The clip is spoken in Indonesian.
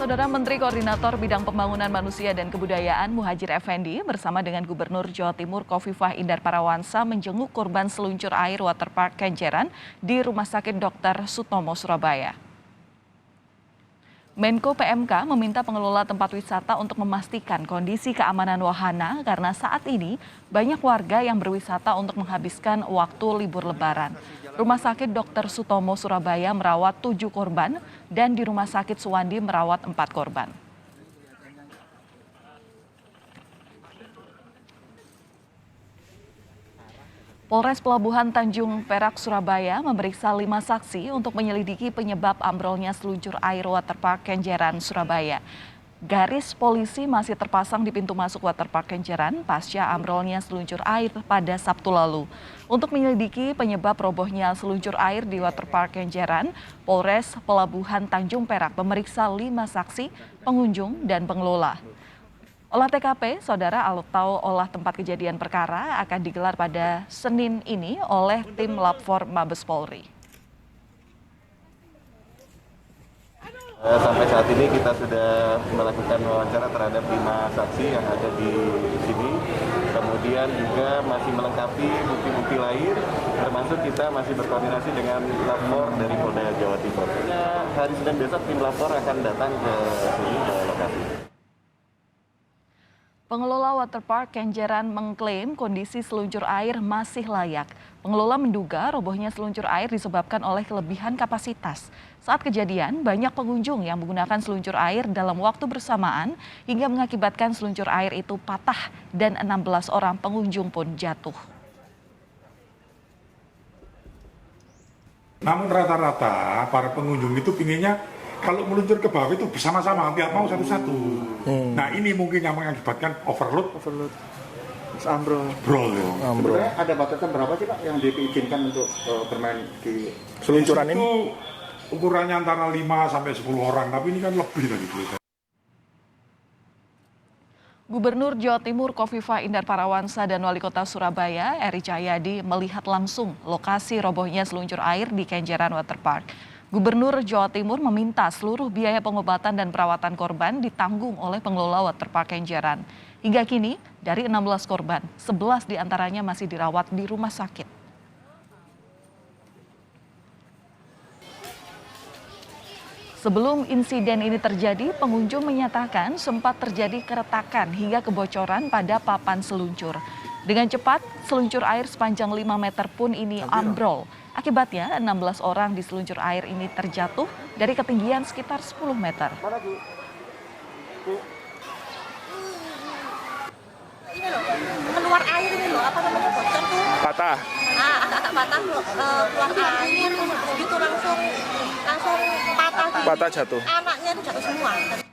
Saudara Menteri Koordinator Bidang Pembangunan Manusia dan Kebudayaan Muhadjir Effendi bersama dengan Gubernur Jawa Timur Khofifah Indar Parawansa menjenguk korban seluncur air waterpark Kenjeran di Rumah Sakit Dr. Sutomo, Surabaya. Menko PMK meminta pengelola tempat wisata untuk memastikan kondisi keamanan wahana karena saat ini banyak warga yang berwisata untuk menghabiskan waktu libur lebaran. Rumah Sakit Dr. Sutomo Surabaya merawat 7 korban dan di Rumah Sakit Suwandi merawat 4 korban. Polres Pelabuhan Tanjung Perak, Surabaya memeriksa 5 saksi untuk menyelidiki penyebab ambrolnya seluncur air waterpark Kenjeran, Surabaya. Garis polisi masih terpasang di pintu masuk waterpark Kenjeran pasca ambrolnya seluncur air pada Sabtu lalu. Untuk menyelidiki penyebab robohnya seluncur air di waterpark Kenjeran, Polres Pelabuhan Tanjung Perak memeriksa 5 saksi, pengunjung, dan pengelola. Olah TKP, saudara, atau olah tempat kejadian perkara akan digelar pada Senin ini oleh tim Lab 4 Mabes Polri. Sampai saat ini kita sudah melakukan wawancara terhadap 5 saksi yang ada di sini. Kemudian juga masih melengkapi bukti-bukti lain, termasuk kita masih berkoordinasi dengan Lab 4 dari Polda Jawa Timur. Hari Senin besok tim Lab 4 akan datang ke sini, ke lokasi. Pengelola waterpark Kenjeran mengklaim kondisi seluncur air masih layak. Pengelola menduga robohnya seluncur air disebabkan oleh kelebihan kapasitas. Saat kejadian, banyak pengunjung yang menggunakan seluncur air dalam waktu bersamaan hingga mengakibatkan seluncur air itu patah dan 16 orang pengunjung pun jatuh. Namun rata-rata para pengunjung itu pinginnya kalau meluncur ke bawah itu bersama-sama, tiap mau satu-satu. Nah ini mungkin yang mengakibatkan overload. Terus ambrol. Sebenarnya ada batasan berapa sih Pak yang diizinkan untuk bermain di Seluncuran ini? Itu ukurannya antara 5 sampai 10 orang, tapi ini kan lebih dari itu. Gubernur Jawa Timur Khofifah Indar Parawansa dan Wali Kota Surabaya Eri Cahyadi melihat langsung lokasi robohnya seluncur air di Kenjeran Waterpark. Gubernur Jawa Timur meminta seluruh biaya pengobatan dan perawatan korban ditanggung oleh pengelola waterpark Kenjeran. Hingga kini, dari 16 korban, 11 diantaranya masih dirawat di rumah sakit. Sebelum insiden ini terjadi, pengunjung menyatakan sempat terjadi keretakan hingga kebocoran pada papan seluncur. Dengan cepat, seluncur air sepanjang 5 meter pun ini ambrol. Akibatnya, 16 orang di seluncur air ini terjatuh dari ketinggian sekitar 10 meter. Ini loh, keluar air ini loh, apa namanya, bocor tuh. Patah. Agak-agak patah loh, keluar air, terus gitu langsung patah. Patah jatuh. Anaknya itu jatuh semua.